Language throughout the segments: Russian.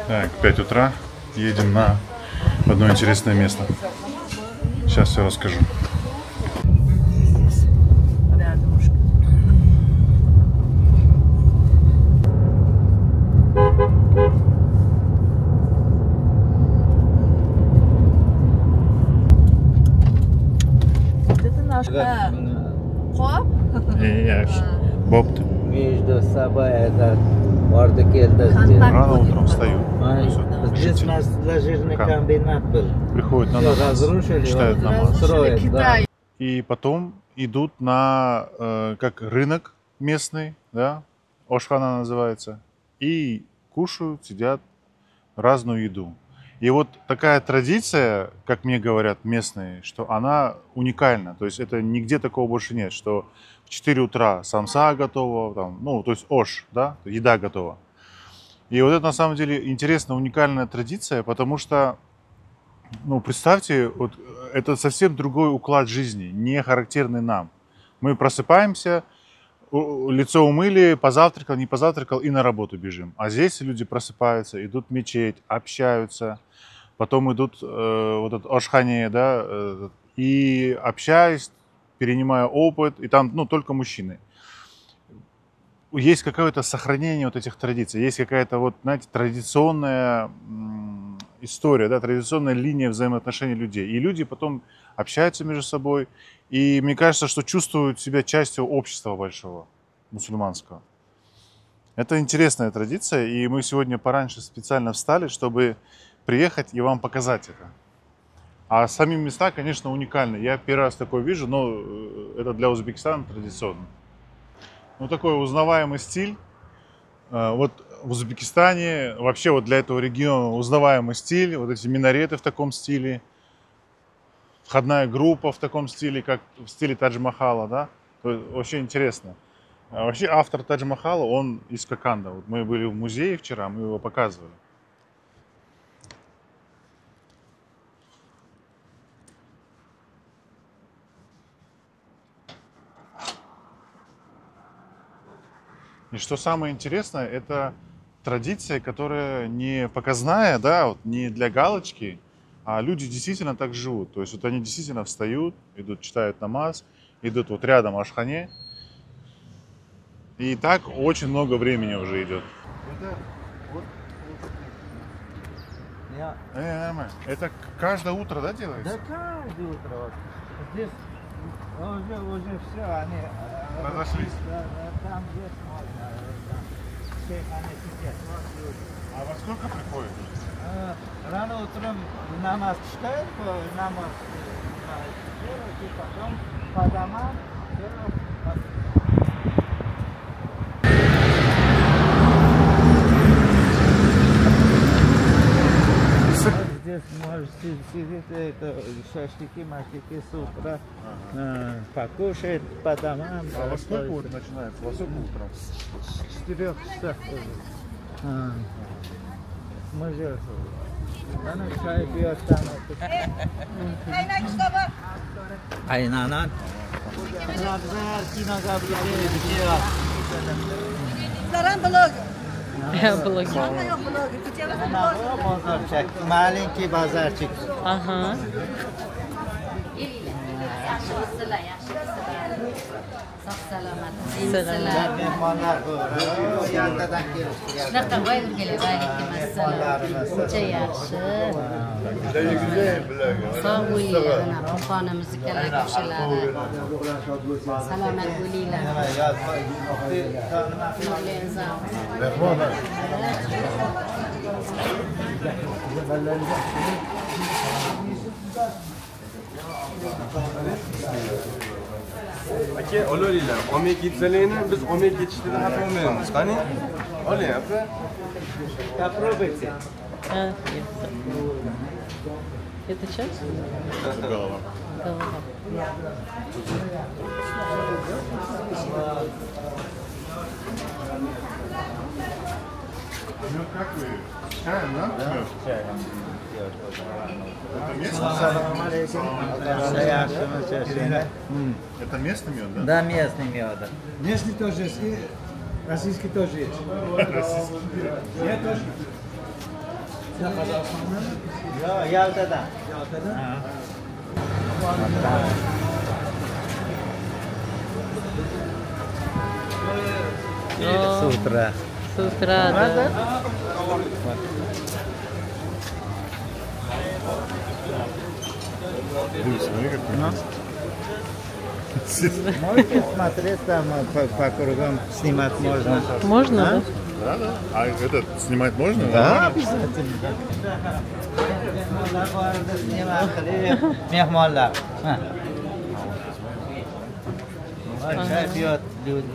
Так, 5 утра. Едем на одно интересное место. Сейчас все расскажу. Xo'p. Yaxshi. Bo'pti. Между собой это морда келdi. Рано утром встаю. Здесь у нас лазерный комбинат был. Приходят на намаз, Разрушили, читают намаз. строят, да. И потом идут на как рынок местный, да, Ошхана называется, и кушают, сидят разную еду. И вот такая традиция, как мне говорят местные, что она уникальна. То есть это нигде такого больше нет, что в 4 утра самса готова, там, ну, то есть ош, да, еда готова. И вот это на самом деле интересная, уникальная традиция, потому что, ну, представьте, вот это совсем другой уклад жизни, не характерный нам. Мы просыпаемся, лицо умыли, позавтракал, не позавтракал и на работу бежим. А здесь люди просыпаются, идут в мечеть, общаются, потом идут вот этот Ошхане, да, и общаясь, перенимая опыт, и там, ну, только мужчины. Есть какое-то сохранение вот этих традиций, есть какая-то вот, знаете, традиционная история, да, традиционная линия взаимоотношений людей. И люди потом общаются между собой, и мне кажется, что чувствуют себя частью общества большого, мусульманского. Это интересная традиция, и мы сегодня пораньше специально встали, чтобы приехать и вам показать это. А сами места, конечно, уникальны. Я первый раз такое вижу, но это для Узбекистана традиционно. Ну, такой узнаваемый стиль. Вот в Узбекистане, вообще вот для этого региона узнаваемый стиль, вот эти минареты в таком стиле, входная группа в таком стиле, как в стиле Тадж-Махала, да, то есть очень интересно. А вообще автор Тадж-Махала, он из Коканда. Вот мы были в музее вчера, мы его показывали. И что самое интересное, это традиция, которая не показная, да, вот не для галочки, а люди действительно так живут. То есть вот они действительно встают, идут, читают намаз, идут вот рядом Ашхане. И так очень много времени уже идет. Это каждое утро, да, делается? Да, каждое утро. Вот. Здесь уже все, они разошлись. Да, там здесь можно. Все они сидят. А во сколько приходят? Рано утром намаз читают, намаз делают, и потом по домам здесь может сидеть, это шашлыки с утра, покушать по домам. А во сколько вот начинается? Во сколько утром? С 4 часов уже. Мы же она чай пьет там. Айнанан. Маленький базарчик. Ага. Mehmonlar bu yantadan kelishdi. Shunaqa voy o'rgilay, vaalaykum assalom. Uncha yaxshi. Sog' bo'linglar, ana qonimizni kalla ko'shalari. Salomat bo'linglar. Aka, olavringlar. Olmay ketsalarni biz olmay ketishdan xafa bo'lmaymiz. Qani? Oling, aka. Попробуйте. Это час? Голова. Голова. Ну как вы? Чаем, да? Чаем. Это местный? Это местный мед, да? Да, местный мед. Местный тоже есть, и российский тоже есть. Российский. Я тоже. Yo'q, Yaltadan. Ha. С утра. С утра, да. Смотри, как Можете смотреть там по кругам, снимать можно. Можно, да? Да, да. А этот снимать можно? Да, обязательно. Mehmonlar. Чай пьет люди.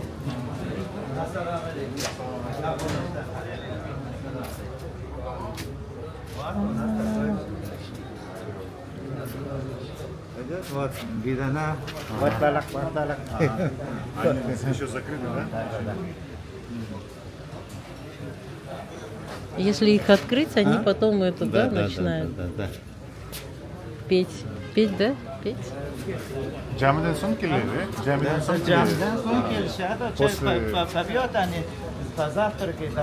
Вот, видана. Вот балак. Они еще закрыты, да? Если их открыть, они потом это, да, начинают Да. петь. Петь, да? Петь? Camiden son keladi. Camiden son Jamdan so'ng kelishadi. После- Попьет они позавтракают.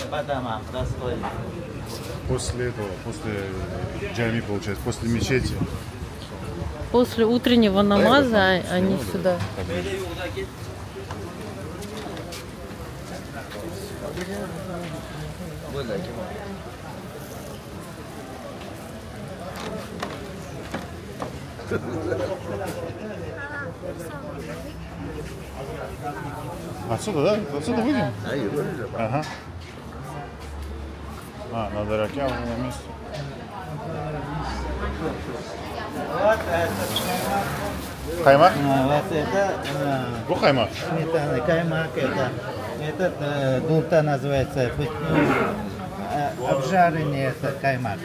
Потом расстой. После этого, после джами, получается, после мечети. После утреннего намаза они сюда. Отсюда, да? Отсюда выйдем? Ага. Надо ракя уже на месте. Вот это. Каймак? Вот это. Bu kaymak. Сметана, каймак это. Этот дурта называется. Обжаренный это каймак.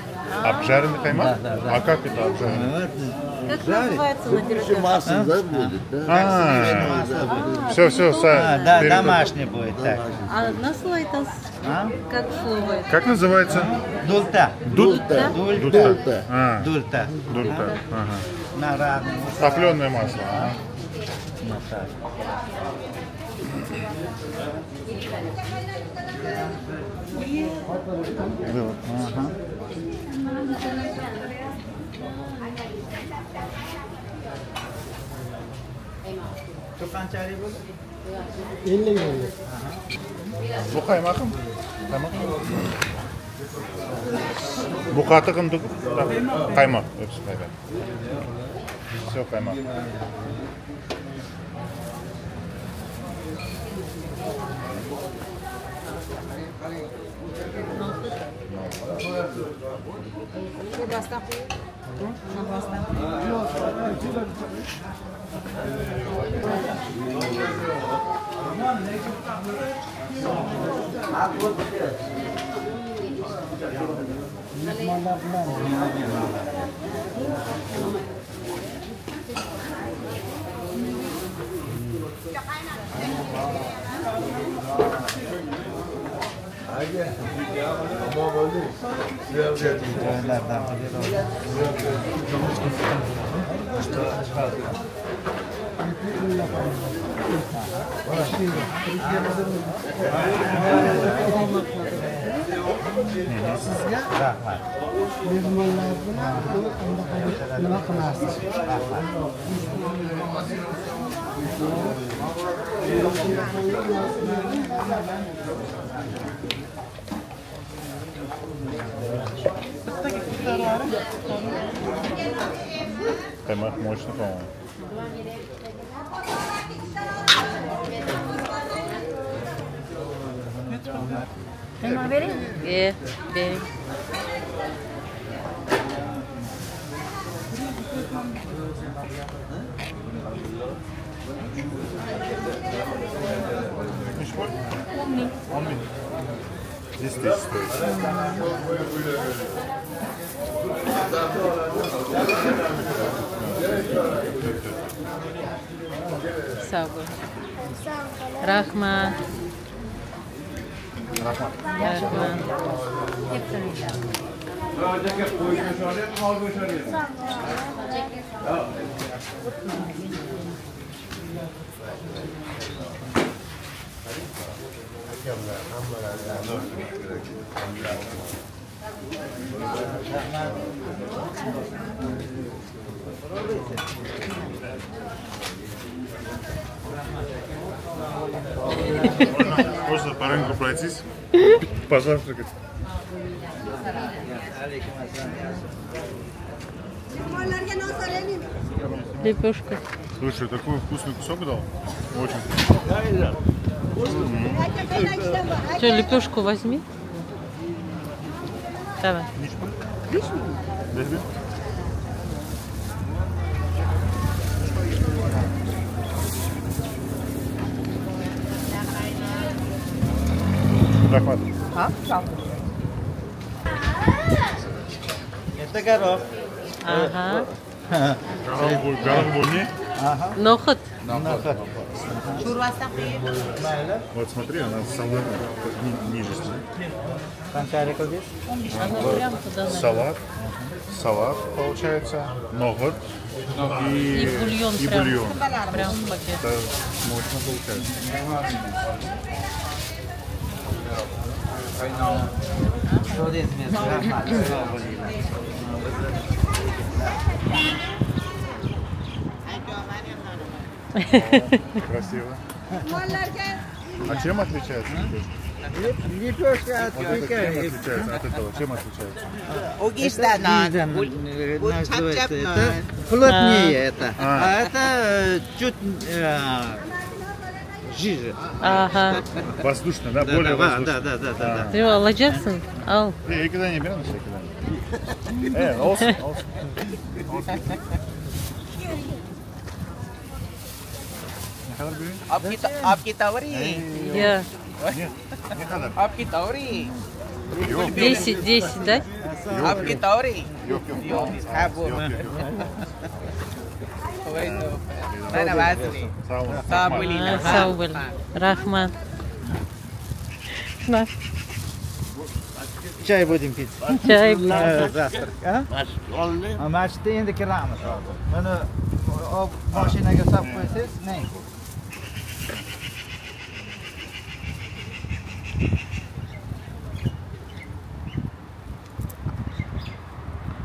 Обжаренный каймак? Да. А как это обжаренный? Вот, Как жарит. называется на пирогах? Масло, да, будет, да? Все, Да, домашний будет так. А на слайдас А? как слово это? Как называется? Дульта. Дульта. Дульта. А, Дульта. дульта. Ага. На равном. Топленое масло. Ага. Вот так. Ага. Şu pançari bu. Bu kaymakım. Kaymak. Bu katığın kaymak. Hepsi kaymak. Все kaymak. Çaylardan bilir Rahmat. Nima qilasiz? Rahmat. Kaymak мощный, по-моему. Beri. Он мне. Здесь стоит. Sağ ol. Rahmat. Rahmat. Rahmat. Можно по рынку пройтись, позавтракать. Лепешка. Слушай, такой вкусный кусок дал. Очень вкусный. Что, лепешку возьми. Давай. Возьми. Рахмат. Это горох. Ага. Гарбуни. Нохот. Вот смотри, она салат ниже. Кончарик здесь. Оно прям туда надо. Салат получается, ногот И бульон и прям. бульон. Прям в пакет. Это мощно получается. Что здесь место? Красиво. А чем отличается? Лепешка от Вот это чем отличается от этого? Чем отличается? Называется это плотнее это, а это чуть жиже. Ага. Воздушно, да? Более воздушно. Да. Ты alacaksın. Al. İyi ki de ne biliyor musun? Evet, olsun. Ne kadar büyük? आपकी तवरी Я. Ne kadar? आपकी तवरी Yok, 10, да? आपकी तवरी yok. है वो वही तो मैंने बात नहीं Sağ olun. सब बोली Ha, sağ ol. Rahman. На. Çay budem pить. Çay buldum. Завтрак. А maçta endi kiramiz hozir. Buni mashinaga solib qo'ysangiz, ne?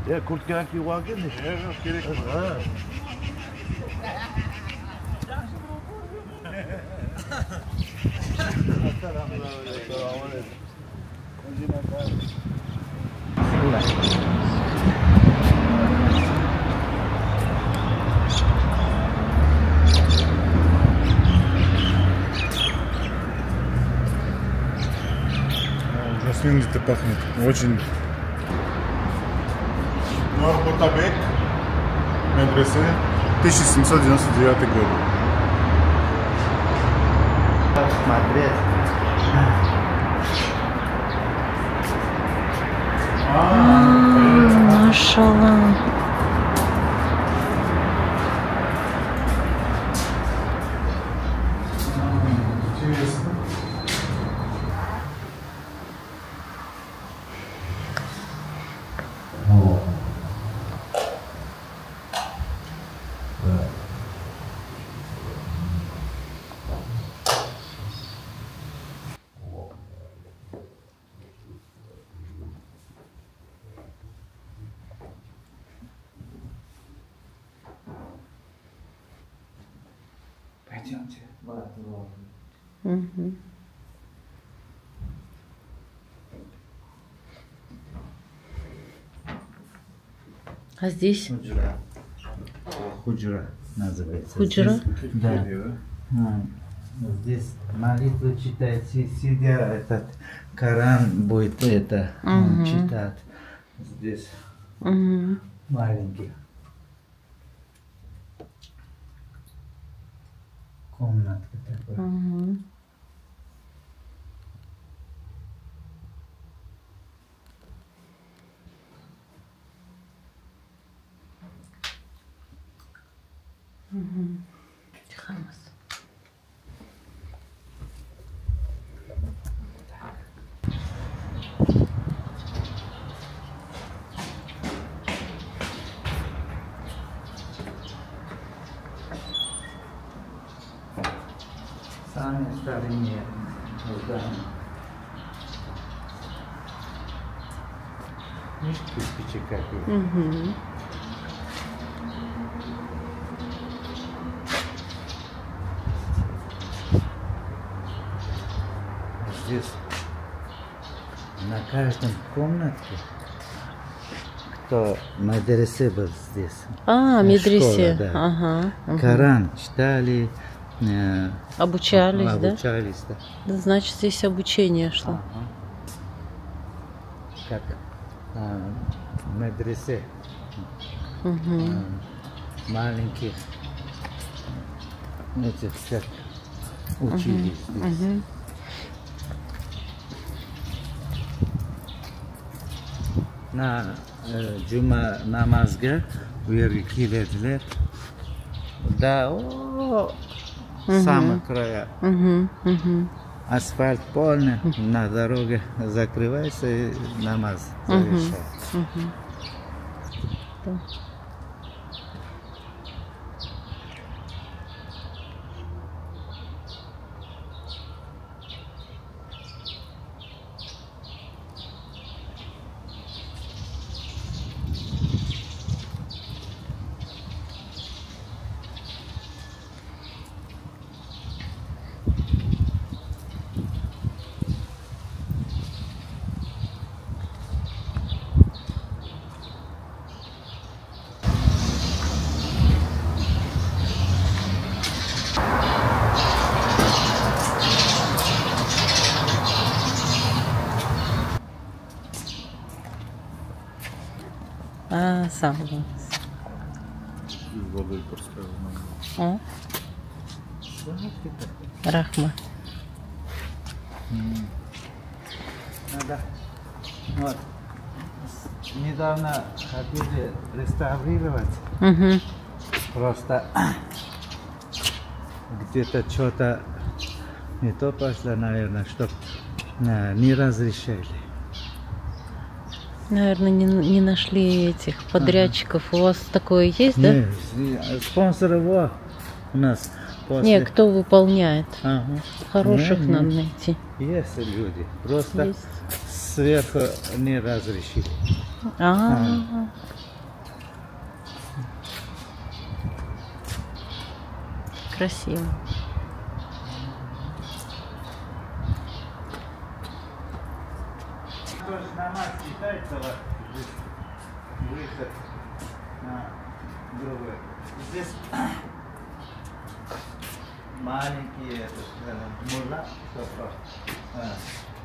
Ya kurtkan ki vakit mi? Evet, gerek yok. Жасмин где-то пахнет. Очень. Нур-Хутабек, медресе, 1799 год. Смотреть. Машаллах. Интересно. Пойдемте. Мгм. А здесь? Худжра называется. Худжра? Здесь- Да. Здесь молитву читать, сидя этот Коран будет это Мгм. читать. Здесь Мгм. маленький. Комнатка такая. Мгм. Мгм. Хамас. Самые старые Да. Кирпичи какие. Угу. Здесь на каждом комнатке кто медресе был здесь. А, медресе. Школа, да. Ага. Угу. Коран читали. Обучались, да? Обучались, да. Да, значит, здесь обучение шло. Ага. Как медресе. Угу. Маленьких этих как учились здесь. Угу. На cuma namazga bu yerga keladilar. Да, самого края. Угу. Угу. Асфальт полный, на дороге закрывается и намаз завершается. Угу. Да. А, сам. Водой поставил. О. Рахма. Надо. Вот. Недавно хотели реставрировать. Угу. Просто где-то что-то не то пошло, наверное, что не разрешили. Наверное, не нашли этих подрядчиков. У вас такое есть, да? Не, спонсоров у нас после... Не, кто выполняет. Ага. Хороших Не, надо не. найти. Есть люди, просто Есть. сверху не разрешили. А. Красиво. Намаз читается, выход на другой. Здесь маленькие мулла,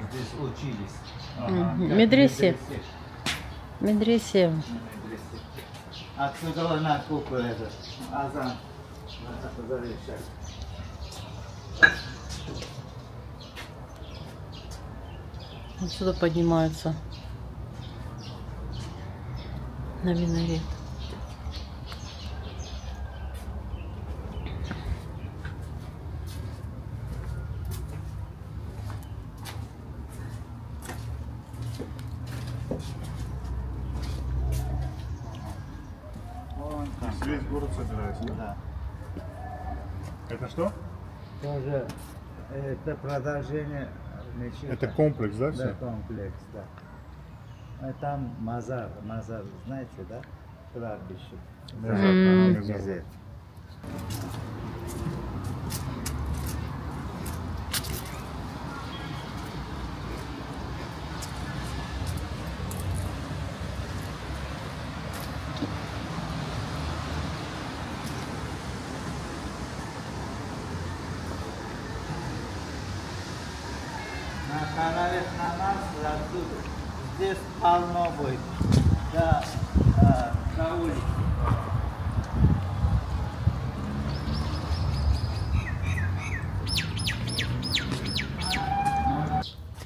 здесь учились. Мгм. Как Медресе. Медресе. Отсюда на куклу этот азан завершать. Отсюда поднимаются на минарет. Вон там. Весь город собирается, да? Да. Это что? Тоже это продолжение мечети. Это комплекс, да, Да, все? комплекс, да. А там Мазар, знаете, да? Кладбище. Мезар. На канале намаз здесь полно будет. Да, на улице.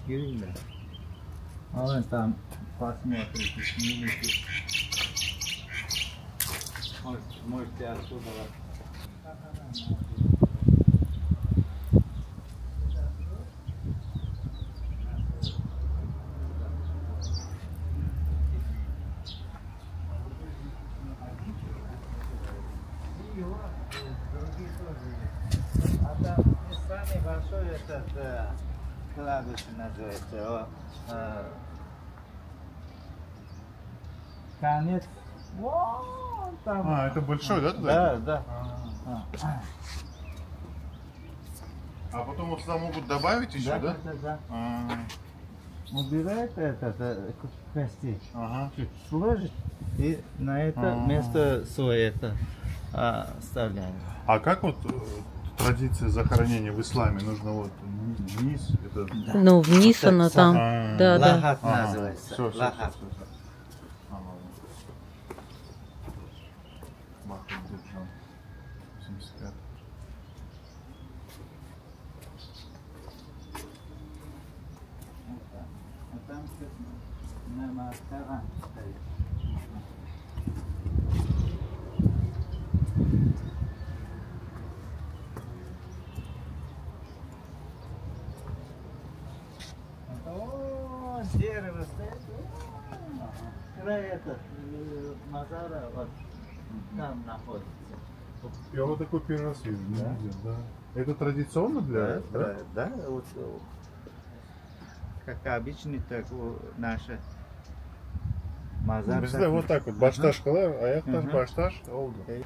Кирилл, а вон там посмотрите, снимите. Можете оттуда. А там самый большой этот кладбище называется. Конец. Вон там. А, это большой, да, туда? Да. А потом вот сюда могут добавить еще, да? Да. А, Убирает это кости, Ага. чуть сложит и на это место свое это вставляем. А как вот традиция захоронения в исламе? Нужно вот вниз? Это... Ну, вниз оно там. А, Да, да. Лахат Ага. называется. Всё. Лахат. Бахадыржан, 75. А там намазкаран стоит. О, дерево стоит. Край этот мазара вот там находится. Я вот такой первый раз вижу, не видел, да. Это традиционно для... Да, вот как обычный, так наша мазар. Bizde вот так вот башташ кылар, аякташ Мгм. башташ oldu.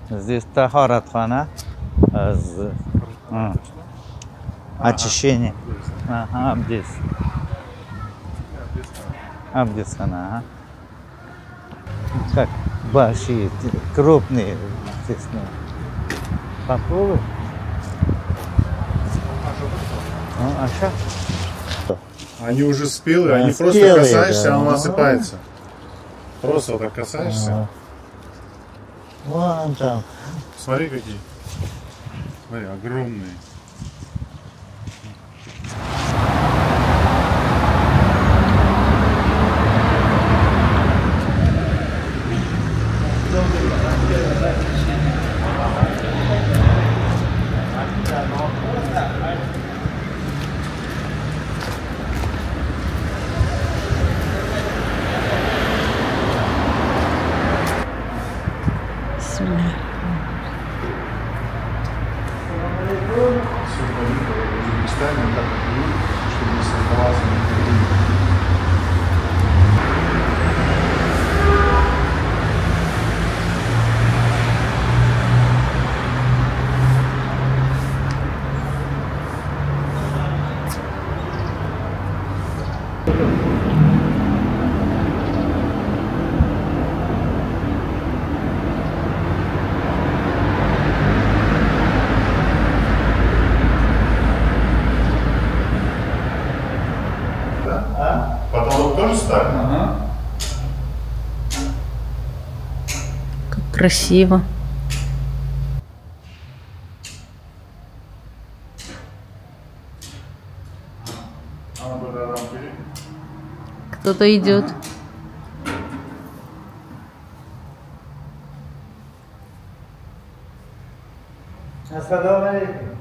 Здесь тахаратхана, очищение. Ага, абдис. Абдисхана, ага. Как большие, крупные, естественно. Попробуй. А что? Они уже спелые, они просто Спелые, касаешься, да. он осыпается. Просто вот так касаешься. Вон там. Смотри какие. Смотри, огромные. Bismillah. Все полито в Узбекистане, так как люди, чтобы не создавался никакой. Потолок тоже ставим? Как красиво. Кто-то идет. Ассаламу алейкум.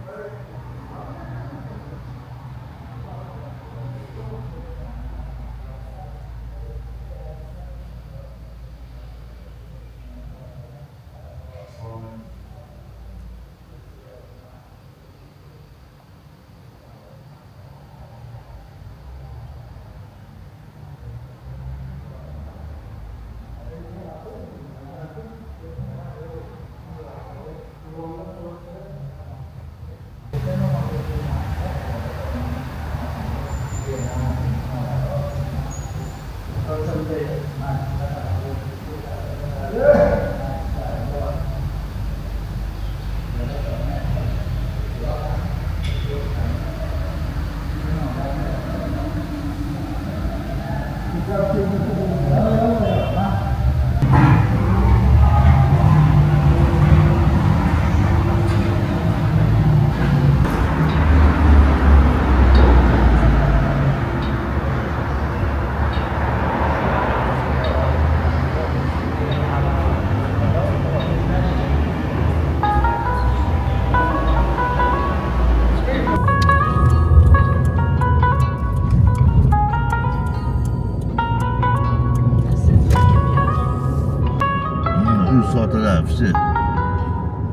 Satılar hepsi.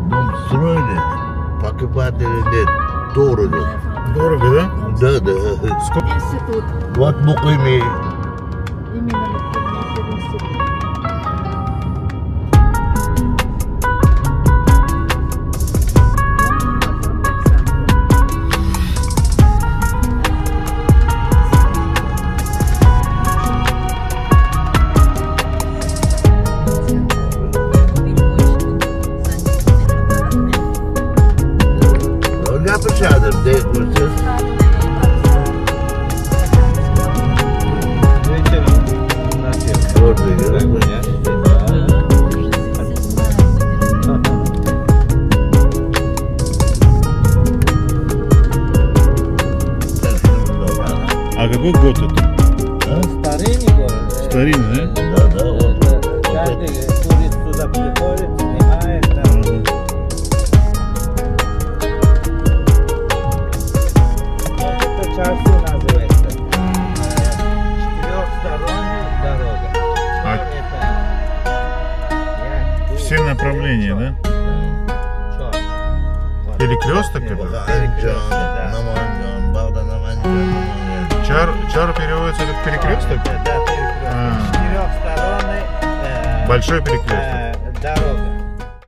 Dom строили, покупатели нет. Дорого. Дорого, да? Да, да. Институт. Вот Мукими. Именно институт. Ne yapacaktır? Değilmişiz. Orada görüyorum. А какой год это? Старинный город. Старинный, да? Да, да, вот. Каждый турист туда приходит, снимает там. Это Чарсу называется. Четырехсторонняя дорога. А- Это Все направления, да? Перекресток это? Ancan, Namancan, Bağda Namancan. Чар переводится как перекресток? Да, перекресток. А. Четырехсторонний Большой перекресток. дорога.